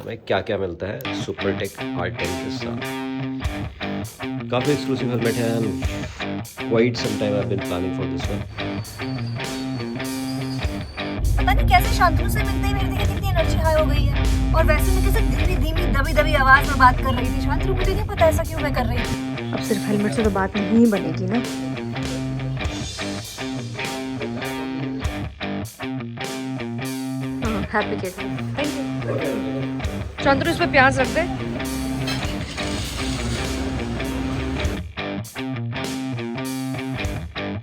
में क्या क्या मिलता है सुपरटेक R10 के साथ। काफ़ी एक्सक्लूसिव हेलमेट है and quite some time I have been planning for this one. पता नहीं कैसे शांतनु से मिलते ही मेरी देखिए कितनी एनर्जी हाई हो गई है। और वैसे मैं कैसे धीमी धीमी दबी दबी आवाज में बात कर रही थी। शांतनु मुझे नहीं पता ऐसा क्यों मैं कर रही थी। अब सिर्फ हेलमेट से तो बात नहीं बनेगी ना। Happy cake, thank you. Shantanu इस पे प्याज रख दे।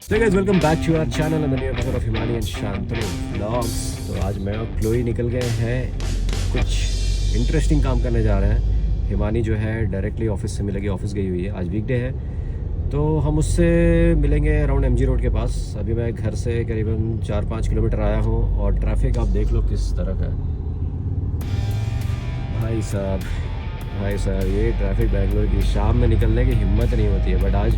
So guys, welcome back to our channel and the new episode of Himani and Shantanu Vlogs। तो आज मैं और क्लोई निकल गए हैं, कुछ इंटरेस्टिंग काम करने जा रहे हैं। हिमानी जो है डायरेक्टली ऑफिस से मिलेगी, ऑफिस गई हुई है, आज वीकडे है, तो हम उससे मिलेंगे अराउंड MG रोड के पास। अभी मैं घर से करीबन 4-5 किलोमीटर आया हूँ और ट्रैफिक आप देख लो किस तरह का है। भाई साहब ये ट्रैफिक बेंगलोर की शाम में निकलने की हिम्मत नहीं होती है। बट आज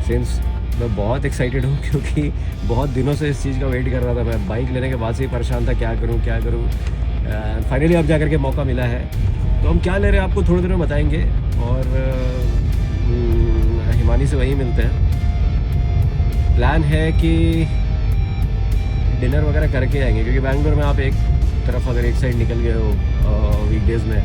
सिंस मैं बहुत एक्साइटेड हूँ क्योंकि बहुत दिनों से इस चीज़ का वेट कर रहा था। मैं बाइक लेने के बाद से ही परेशान था, क्या करूँ। फाइनली अब जा कर के मौका मिला है, तो हम क्या ले रहे हैं आपको थोड़ी देर में बताएंगे और हिमानी से वहीं मिलते हैं। प्लान है कि डिनर वगैरह करके आएंगे क्योंकि बैंगलोर में आप एक तरफ अगर एक साइड निकल गए हो वीकडेज़ में,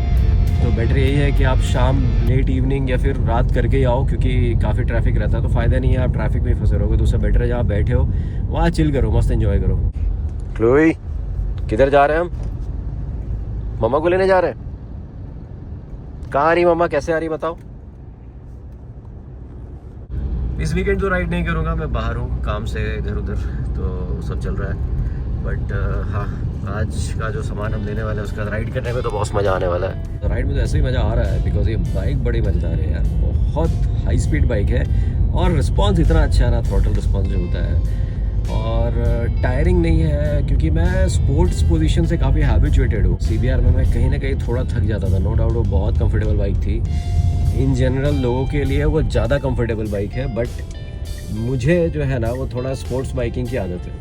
तो बेटर यही है कि आप शाम लेट इवनिंग या फिर रात करके ही आओ क्योंकि काफ़ी ट्रैफिक रहता है। तो फ़ायदा नहीं है आप ट्रैफिक में फंसे रहोगे, तो उससे बेटर है जहाँ बैठे हो वहाँ चिल करो, मस्त एंजॉय करो। क्लोई किधर जा रहे हैं हम? मम्मा को लेने जा रहे हैं। कहाँ आ रही मम्मा, कैसे आ रही बताओ? इस वीकेंड तो राइड नहीं करूँगा, मैं बाहर हूँ काम से इधर उधर, तो सब चल रहा है। बट हाँ, आज का जो सामान हम लेने वाले हैं उसका राइड करने में तो बहुत मज़ा आने वाला है। राइड में तो ऐसे ही मज़ा आ रहा है बिकॉज ये बाइक बड़ी मज़ेदार है यार, बहुत हाई स्पीड बाइक है और रिस्पॉन्स इतना अच्छा है ना, थ्रॉटल रिस्पॉन्स जो होता है, और टायरिंग नहीं है क्योंकि मैं स्पोर्ट्स पोजीशन से काफ़ी हैबिचुएटेड हूँ। CBR में मैं कहीं ना कहीं थोड़ा थक जाता था, नो डाउट वो बहुत कंफर्टेबल बाइक थी। इन जनरल लोगों के लिए वो ज़्यादा कंफर्टेबल बाइक है, बट मुझे जो है ना वो थोड़ा स्पोर्ट्स बाइकिंग की आदत है।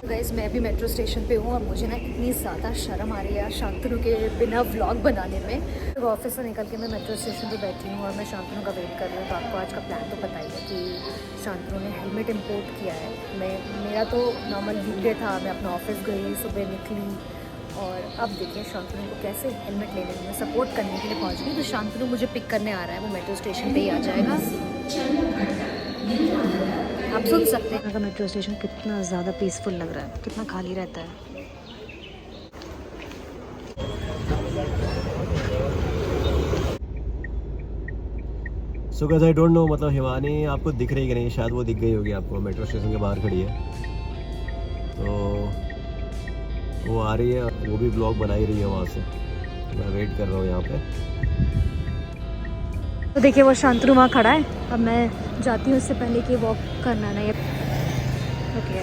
गाइस मैं भी मेट्रो स्टेशन पे हूँ और मुझे ना इतनी ज़्यादा शर्म आ रही है यार शांतनु के बिना व्लॉग बनाने में। तो ऑफिस से निकल के मैं मेट्रो स्टेशन पे बैठी हूँ और मैं शांतनु का वेट कर रही हूँ। तो आपको आज का प्लान तो पता ही है कि शांतनु ने हेलमेट इम्पोर्ट किया है। मेरा तो नॉर्मल वीकडे था, मैं अपना ऑफिस गई, सुबह निकली और अब देखिए शांतनु को कैसे हेलमेट लेने में सपोर्ट करने के लिए पहुँच गई। तो शांतनु मुझे पिक करने आ रहा है, वो मेट्रो स्टेशन पर ही आ जाएगा। आप सुन सकते हैं अगर मेट्रो स्टेशन कितना ज़्यादा पीसफुल लग रहा है, कितना खाली रहता है। So guys I don't know, मतलब हिमानी आपको दिख रही कि नहीं, शायद वो दिख गई होगी आपको, मेट्रो स्टेशन के बाहर खड़ी है, तो वो आ रही है, वो भी ब्लॉग बना ही रही है वहाँ से। मैं वेट कर रहा हूँ यहाँ पे। तो देखिए वो शांतनु वहाँ खड़ा है, अब मैं जाती हूँ उससे पहले कि वॉक करना नहीं। ओके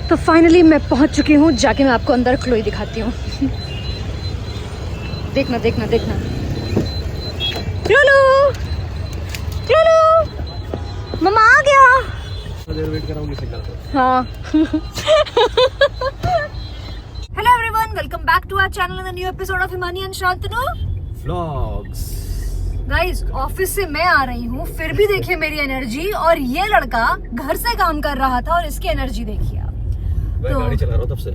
तो फाइनली मैं पहुँच चुकी हूँ, जाके मैं आपको अंदर क्लोई दिखाती हूँ। देखना देखना देखना। क्लोलू मम्मा आ गया। वेट कर रहा हूँ सिग्नल पे। हाँ। Hello everyone, welcome back to our channel and the new episode of Himani and Shantanu vlogs. Guys office से मैं आ रही हूँ, फिर भी देखिए मेरी एनर्जी, और ये लड़का घर से काम कर रहा था और इसकी एनर्जी देखिए आप। मैं गाड़ी चला रहा हूँ तब से।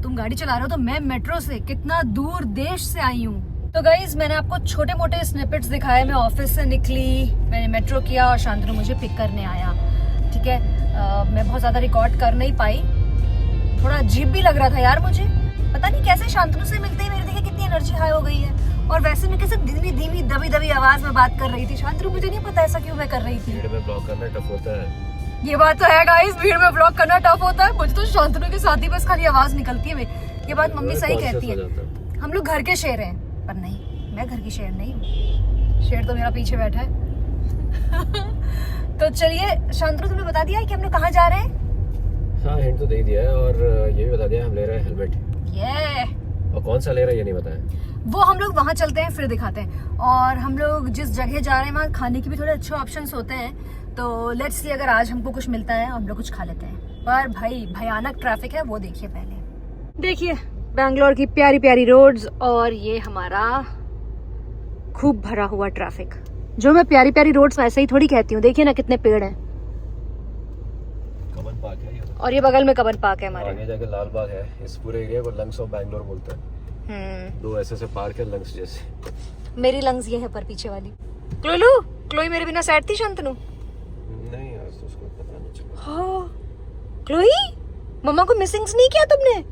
तुम गाड़ी चला रहे हो तो मैं मेट्रो से कितना दूर देश से आई हूँ। तो गाइज मैंने आपको छोटे मोटे स्निपेट्स दिखाए। मैं ऑफिस से निकली, मैंने मेट्रो किया और शांतनु मुझे पिक करने आया। ठीक है, मैं बहुत ज्यादा रिकॉर्ड कर नहीं पाई, थोड़ा अजीब भी लग रहा था यार मुझे। पता नहीं कैसे शांतनु से मिलते ही मेरी देखिए कितनी एनर्जी हाई हो गई है। और वैसे मैं कैसे धीमी धीमी दबी दबी आवाज में बात कर रही थी। शांतनु मुझे नहीं पता ऐसा क्यों मैं कर रही थी। भीड़ में ब्लॉग करना टफ होता है। ये बात तो है गाइस, भीड़ में ब्लॉग करना टफ होता है। मुझे तो शांतनु के साथ ही बस खाली आवाज निकलती है। ये बात मम्मी सही कहती है, हम लोग घर के शेर हैं, पर नहीं, मैं घर की शेर नहीं हूँ, शेर तो मेरा पीछे बैठा है। तो चलिए शांतनु, तुमने बता दिया है कि हम लोग कहाँ जा रहे हैं? हाँ हिंट तो दे दिया है और ये भी बता दिया हम ले रहे हैं हेलमेट। ये और कौन सा ले रहा है ये नहीं बताया। वो हम लोग वहाँ चलते हैं फिर दिखाते हैं। और हम लोग जिस जगह जा रहे हैं वहाँ खाने के भी थोड़े अच्छे ऑप्शंस होते हैं, तो लेट्स सी अगर आज हमको कुछ मिलता है हम लोग कुछ खा लेते हैं। पर भाई भयानक ट्रैफिक है, वो देखिए पहले। देखिए बैंगलोर की प्यारी प्यारी रोड्स और ये हमारा खूब भरा हुआ ट्रैफिक। जो मैं प्यारी प्यारी रोड्स वैसे ही थोड़ी कहती हूँ, देखिए ना कितने पेड़ हैं। कमन पार्क है ये तो। और ये बगल में कबन पार्क है हमारे। आगे जाके लाल बाग है। इस पूरे एरिया को लंग्स ऑफ बैंगलोर बोलते हैं। दो ऐसे पार्क है लंग्स जैसे। मेरी लंग्स ये है पर पीछे वाली। क्लोलू, क्लोई मेरे बिना सैड थी शांतनु? नहीं आज तो उसको पता नहीं चला। हाँ क्लोई, मम्मा को मिसिंग्स नहीं किया तुमने?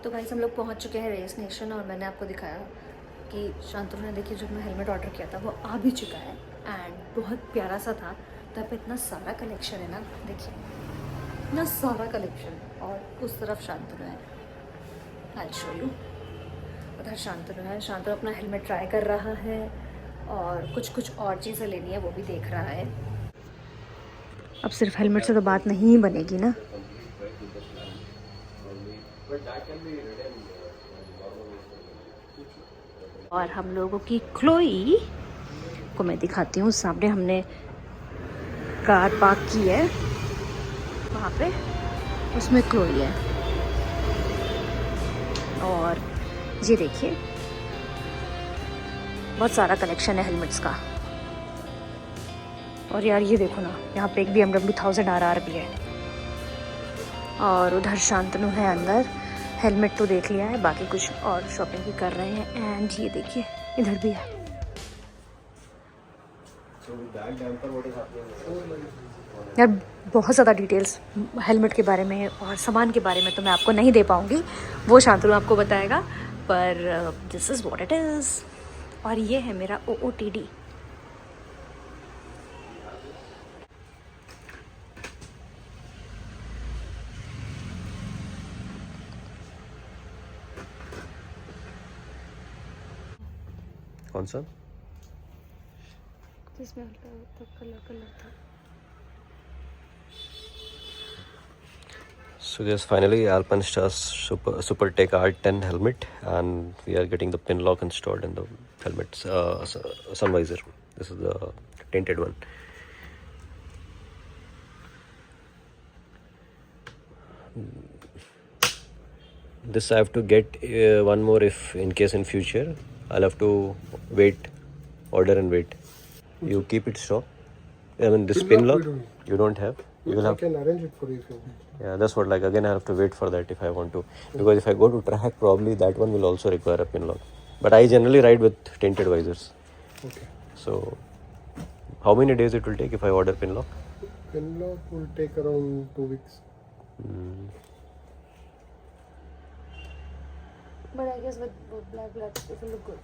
तो गाइस हम लोग पहुंच चुके हैं रेस नेशन और मैंने आपको दिखाया कि शांतनु ने देखिए जब मैं हेलमेट ऑर्डर किया था वो आ भी चुका है एंड बहुत प्यारा सा था। तो यहाँ पे इतना सारा कलेक्शन है ना, देखिए इतना सारा कलेक्शन। और उस तरफ शांतनु है, आई शो यू। उधर शांतनु है, शांतनु अपना हेलमेट ट्राई कर रहा है और कुछ और चीज़ें लेनी है वो भी देख रहा है। अब सिर्फ हेलमेट से तो बात नहीं बनेगी ना। और हम लोगों की क्लोई को मैं दिखाती हूँ, सामने हमने कार पार्क की है वहाँ पे, उसमें क्लोई है। और ये देखिए बहुत सारा कलेक्शन है हेलमेट्स का। और यार ये देखो ना, यहाँ पे एक BMW 1000 RR भी है। और उधर शांतनु है अंदर, हेलमेट तो देख लिया है, बाकी कुछ और शॉपिंग भी कर रहे हैं। एंड ये देखिए इधर भी है। यार बहुत ज़्यादा डिटेल्स हेलमेट के बारे में और सामान के बारे में तो मैं आपको नहीं दे पाऊँगी, वो शांतनु आपको बताएगा। पर this is what it is. और ये है मेरा OOTD। कौन सा? जिसमें हल्का कलर था। So yes, finally Alpinestars Super Tech R10 helmet, and we are getting the pin lock installed in the helmet's sun visor. This is the tinted one. This I have to get one more if in case in future I'll have to order and wait. You keep it stock? I mean this pin lock you don't have? You will have. I can arrange it for you if you want. Yeah, that's what, like again I have to wait for that if I want to, because if I go to track probably that one will also require a pin lock. But I generally ride with tinted visors. Okay. So how many days it will take if I order pin lock? Pin lock will take around 2 weeks. But I guess with black it will look good.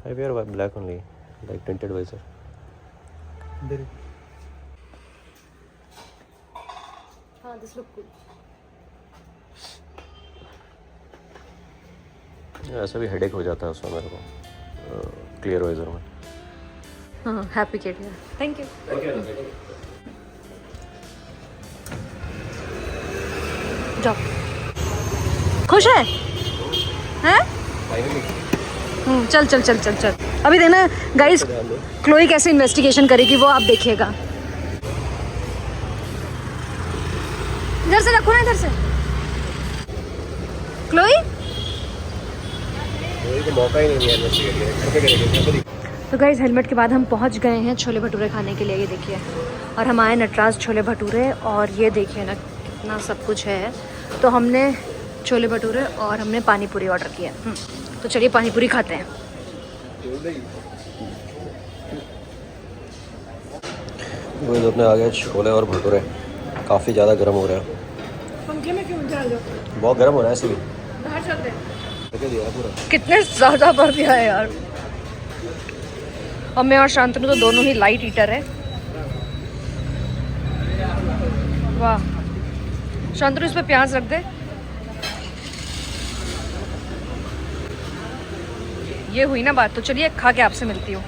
I wear black only, like tinted visor. Very. हाँ, this look good. ऐसा भी headache हो जाता है उसमें मेरे को clear visor में। हाँ, हैप्पी किड है। Thank you. जाओ। खुश है? हैं? चल चल चल चल चल। अभी देना गाइस, क्लोई कैसे इन्वेस्टिगेशन करेगी वो आप देखिएगा। इधर से रखो ना, इधर से। क्लोई को मौका ही नहीं दिया इन्वेस्टिगेट करने का। तो गाइस हेलमेट के बाद हम पहुंच गए हैं छोले भटूरे खाने के लिए। ये देखिए, और हम आए नटराज छोले भटूरे, और ये देखिए ना कितना सब कुछ है। तो हमने छोले भटूरे और हमने पानी पूरी ऑर्डर किया। तो चलिए पानी पूरी खाते हैं। वो अपने आ गए छोले और भटूरे। काफ़ी ज़्यादा गर्म हो रहा है। पंखे में क्यों जा रहे हो? बहुत गर्म हो रहा है ऐसे भी। बाहर चलते हैं। करके दिया है पूरा। कितने ज़्यादा बढ़ गया है यार। और मैं और शांतनु तो दोनों ही लाइट ईटर है। वाह शांतनु, इस पे प्याज रख दे। ये हुई ना बात, तो चलिए खा के आपसे मिलती हूँ।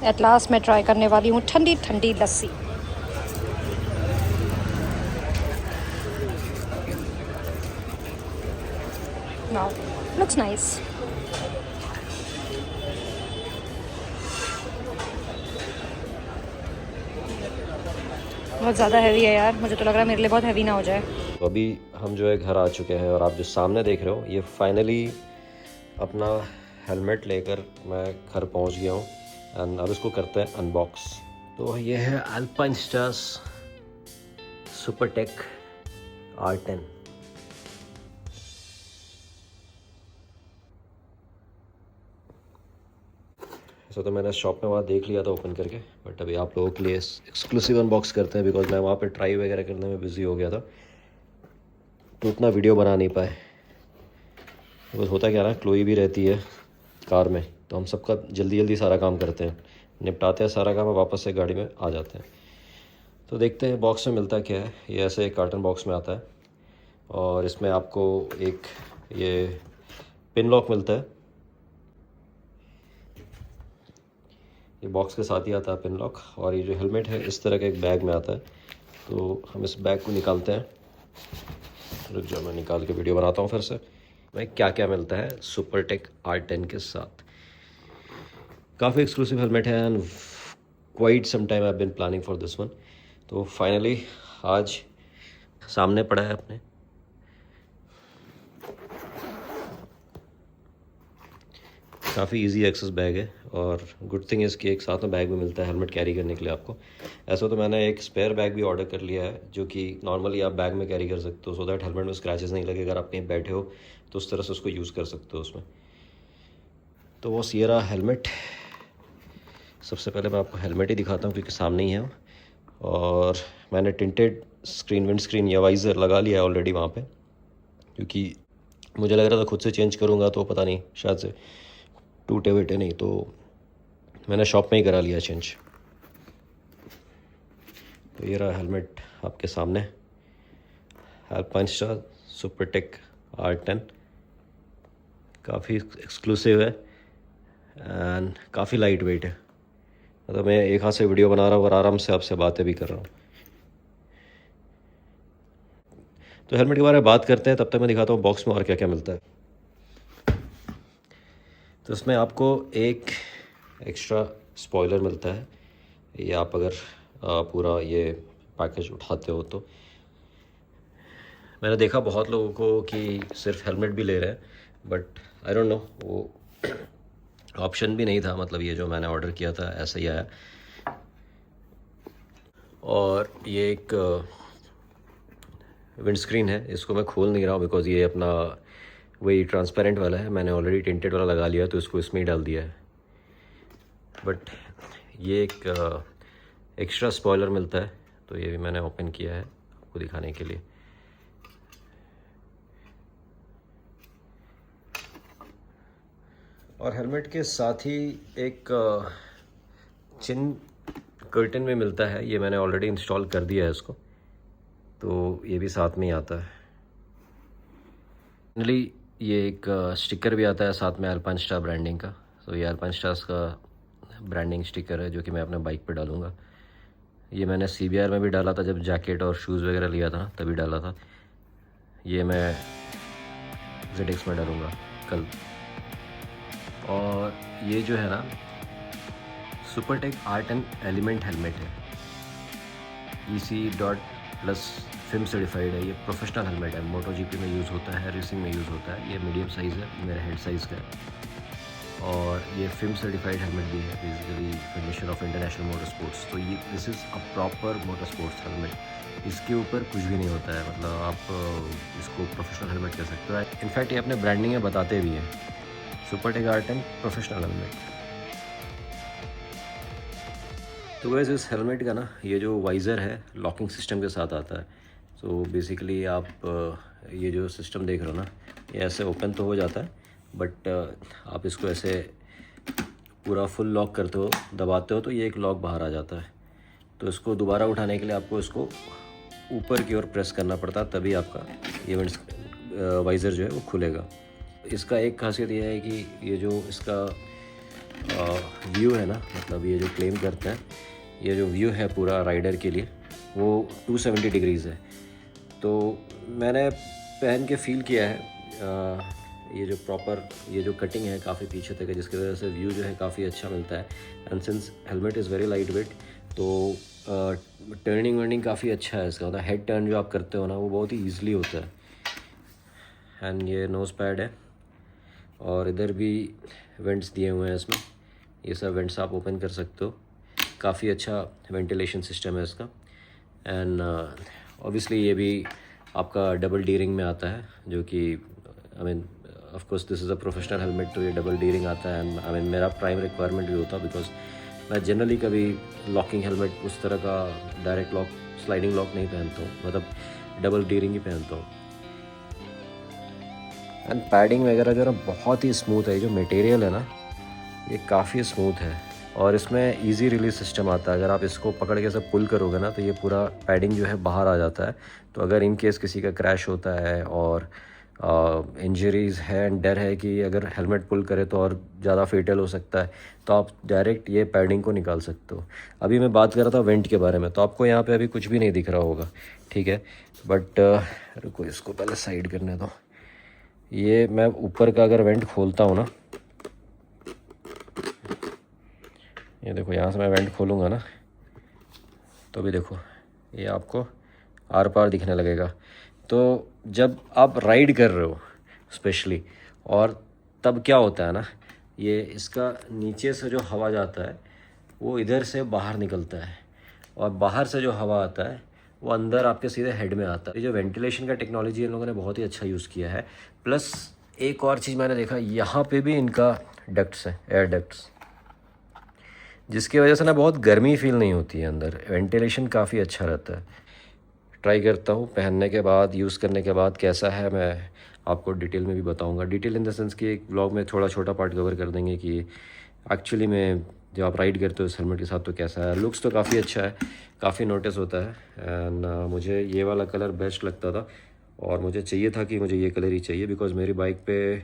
एट लास्ट मैं ट्राई करने वाली हूँ ठंडी ठंडी लस्सी। Wow, looks nice. बहुत ज़्यादा हैवी है यार, मुझे तो लग रहा है मेरे लिए बहुत हैवी ना हो जाए। तो अभी हम जो है घर आ चुके हैं और आप जो सामने देख रहे हो ये फाइनली अपना हेलमेट लेकर मैं घर पहुंच गया हूं एंड अब इसको करते हैं अनबॉक्स। तो ये है अल्पाइनस्टार्स सुपरटेक R10। ऐसा तो मैंने शॉप में वहाँ देख लिया था ओपन करके, बट अभी आप लोगों के लिए एक्सक्लूसिव अनबॉक्स करते हैं बिकॉज मैं वहाँ पे ट्राई वगैरह करने में बिज़ी हो गया था तो उतना वीडियो बना नहीं पाए। बस होता क्या ना, क्लोई भी रहती है कार में तो हम सबका जल्दी जल्दी सारा काम करते हैं, निपटाते हैं सारा काम और वापस से गाड़ी में आ जाते हैं। तो देखते हैं बॉक्स में मिलता क्या है। ये ऐसे एक कार्टन बॉक्स में आता है और इसमें आपको एक ये पिन लॉक मिलता है। ये बॉक्स के साथ ही आता है पिन लॉक। और ये जो हेलमेट है इस तरह के एक बैग में आता है। तो हम इस बैग को निकालते हैं। रुक जाओ, मैं निकाल के वीडियो बनाता हूँ फिर से मैं क्या क्या मिलता है सुपरटेक R10 के साथ। काफ़ी एक्सक्लूसिव हेलमेट है and quite some time I have been planning for this one. तो फाइनली आज सामने पड़ा है अपने। काफ़ी इजी एक्सेस बैग है और गुड थिंग इज़ कि एक साथ में बैग भी मिलता है हेलमेट कैरी करने के लिए आपको। ऐसा तो मैंने एक स्पेयर बैग भी ऑर्डर कर लिया है जो कि नॉर्मली आप बैग में कैरी कर सकते हो सो दैट हेलमेट में स्क्रैचेस नहीं लगे। अगर आप कहीं बैठे हो तो उस तरह से उसको यूज़ कर सकते हो उसमें। तो वो ये रहा हेलमेट। सबसे पहले मैं आपको हेलमेट ही दिखाता हूँ क्योंकि सामने ही है। और मैंने टिंटेड स्क्रीन विंड स्क्रीन या वाइज़र लगा लिया है ऑलरेडी वहाँ पे, क्योंकि मुझे लग रहा था खुद से चेंज करूँगा तो पता नहीं शायद से टूटे वेटे नहीं, तो मैंने शॉप में ही करा लिया चेंज। तो ये रहा हेलमेट आपके सामने, अल्पाइनस्टार सुपरटेक R10। काफ़ी एक्सक्लूसिव है एंड काफ़ी लाइट वेट है। मतलब मैं एक हाथ से वीडियो बना रहा हूँ और आराम से आपसे बातें भी कर रहा हूँ। तो हेलमेट के बारे में बात करते हैं, तब तक मैं दिखाता हूँ बॉक्स में और क्या क्या मिलता है। तो इसमें आपको एक एक्स्ट्रा स्पॉइलर मिलता है। ये आप अगर पूरा ये पैकेज उठाते हो तो मैंने देखा बहुत लोगों को कि सिर्फ हेलमेट भी ले रहे हैं, बट आई डोंट नो वो ऑप्शन भी नहीं था। मतलब ये जो मैंने ऑर्डर किया था ऐसा ही आया। और ये एक विंड स्क्रीन है, इसको मैं खोल नहीं रहा हूँ बिकॉज़ ये अपना वही ट्रांसपेरेंट वाला है। मैंने ऑलरेडी टिंटेड वाला लगा लिया तो इसको इसमें ही डाल दिया है। बट ये एक एक्स्ट्रा स्पॉइलर मिलता है तो ये भी मैंने ओपन किया है आपको दिखाने के लिए। और हेलमेट के साथ ही एक चिन कर्टन में मिलता है। ये मैंने ऑलरेडी इंस्टॉल कर दिया है इसको, तो ये भी साथ में ही आता है। फाइनली ये एक स्टिकर भी आता है साथ में अल्पाइनस्टार ब्रांडिंग का। तो ये अल्पाइनस्टार्स का ब्रांडिंग स्टिकर है जो कि मैं अपने बाइक पे डालूँगा। ये मैंने CBR में भी डाला था जब जैकेट और शूज़ वगैरह लिया था ना, तभी डाला था। ये मैं ZX में डालूँगा कल। और ये जो है ना सुपरटेक R10 एलिमेंट हेलमेट है, EC.+ फिल्म सर्टिफाइड है। ये प्रोफेशनल हेलमेट है, MotoGP में यूज़ होता है, रेसिंग में यूज़ होता है। ये मीडियम साइज़ है, मेरा हेड साइज़ का है। और ये फिल्म सर्टिफाइड हेलमेट भी है, basically federation of international motor sports. तो ये this is a proper motor sports helmet. इसके ऊपर कुछ भी नहीं होता है, मतलब आप इसको प्रोफेशनल हेलमेट कह सकते हो। इनफैक्ट ये अपने ब्रांडिंग में बताते भी हैं, सुपरटेक R10 प्रोफेशनल हेलमेट। तो वैसे इस हेलमेट का ना ये जो वाइज़र है लॉकिंग सिस्टम के साथ आता है। सो बेसिकली आप ये जो सिस्टम देख रहे हो ना, ये ऐसे ओपन तो हो जाता है, बट आप इसको ऐसे पूरा फुल लॉक करते हो, दबाते हो तो ये एक लॉक बाहर आ जाता है। तो इसको दोबारा उठाने के लिए आपको इसको ऊपर की ओर प्रेस करना पड़ता है, तभी आपका ये वाइज़र जो है वो खुलेगा। इसका एक खासियत ये है कि ये जो इसका व्यू है ना, मतलब ये जो क्लेम करते हैं, ये जो व्यू है पूरा राइडर के लिए वो 270 डिग्रीज़ है। तो मैंने पहन के फ़ील किया है ये जो प्रॉपर ये जो कटिंग है काफ़ी पीछे तक है, जिसकी वजह से व्यू जो है काफ़ी अच्छा मिलता है। And since helmet is very light weight, तो टर्निंग वर्निंग काफ़ी अच्छा है इसका, मतलब हेड टर्न जो आप करते हो ना वो बहुत ही ईज़िली होता है। एंड ये नोज़ पैड है और इधर भी वेंट्स दिए हुए हैं इसमें, ये सब वेंट्स आप ओपन कर सकते हो। काफ़ी अच्छा वेंटिलेशन सिस्टम है इसका। एंड ऑब्वियसली ये भी आपका डबल डी रिंग में आता है, जो कि I mean of course this is a professional helmet, तो ये डबल डी रिंग आता है। एंड आई मीन मेरा प्राइम रिक्वायरमेंट भी होता, बिकॉज मैं जनरली कभी लॉकिंग हेलमेट उस तरह का डायरेक्ट लॉक स्लाइडिंग लॉक नहीं पहनता हूँ, मतलब डबल डी रिंग ही पहनता हूँ। एंड पैडिंग वगैरह जो है ना बहुत ही स्मूथ है, ये जो मटेरियल है ना ये काफ़ी स्मूथ है और इसमें इजी रिलीज सिस्टम आता है। अगर आप इसको पकड़ के सब पुल करोगे ना तो ये पूरा पैडिंग जो है बाहर आ जाता है। तो अगर इन केस किसी का क्रैश होता है और इंजरीज़ है एंड डर है कि अगर हेलमेट पुल करे तो और ज़्यादा फेटल हो सकता है, तो आप डायरेक्ट ये पैडिंग को निकाल सकते हो। अभी मैं बात कर रहा था वेंट के बारे में, तो आपको यहाँ पे अभी कुछ भी नहीं दिख रहा होगा, ठीक है, बट रुको इसको पहले साइड करने दो। ये मैं ऊपर का अगर वेंट खोलता हूँ ना, ये देखो यहाँ से मैं वेंट खोलूँगा ना तो भी देखो ये आपको आर पार दिखने लगेगा। तो जब आप राइड कर रहे हो स्पेशली, और तब क्या होता है ना, ये इसका नीचे से जो हवा जाता है वो इधर से बाहर निकलता है और बाहर से जो हवा आता है वो अंदर आपके सीधे हेड में आता है। ये जो वेंटिलेशन का टेक्नोलॉजी इन लोगों ने बहुत ही अच्छा यूज़ किया है। प्लस एक और चीज़ मैंने देखा, यहाँ पे भी इनका डक्ट्स है, एयर डक्ट्स, जिसकी वजह से ना बहुत गर्मी फील नहीं होती है अंदर, वेंटिलेशन काफ़ी अच्छा रहता है। ट्राई करता हूँ पहनने के बाद, यूज़ करने के बाद कैसा है मैं आपको डिटेल में भी बताऊँगा। डिटेल इन द सेंस कि एक व्लॉग में थोड़ा छोटा पार्ट कवर कर देंगे कि एक्चुअली में जब आप राइड करते हो इस हेलमेट के साथ तो कैसा है। लुक्स तो काफ़ी अच्छा है, काफ़ी नोटिस होता है। एंड मुझे ये वाला कलर बेस्ट लगता था और मुझे चाहिए था कि मुझे ये कलर ही चाहिए, बिकॉज मेरी बाइक पे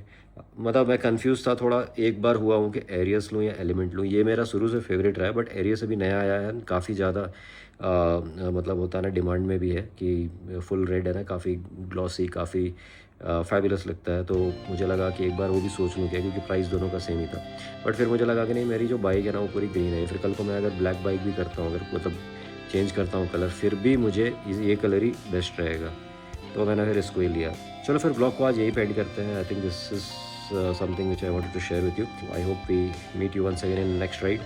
मतलब मैं कंफ्यूज था थोड़ा, एक बार हुआ हूँ कि एरियस लूँ या एलिमेंट लूँ। ये मेरा शुरू से फेवरेट रहा है, बट एरियस अभी नया आया है, काफ़ी ज़्यादा मतलब होता है ना डिमांड में भी है कि फुल रेड है ना, काफ़ी ग्लॉसी, काफ़ी फैबुलस लगता है। तो मुझे लगा कि एक बार वो भी सोच लूँ क्या, क्योंकि प्राइस दोनों का सेम ही था। बट फिर मुझे लगा कि नहीं, मेरी जो बाइक है ना वो पूरी ग्रीन है। फिर कल को मैं अगर ब्लैक बाइक भी करता हूँ, अगर मतलब चेंज करता हूँ कलर, फिर भी मुझे ये कलर ही बेस्ट रहेगा, तो मैंने फिर इसको ही लिया। चलो फिर ब्लॉग को आज यही पेंड करते हैं। I think this is something which I wanted to share with you. I hope we meet you once again in the next ride.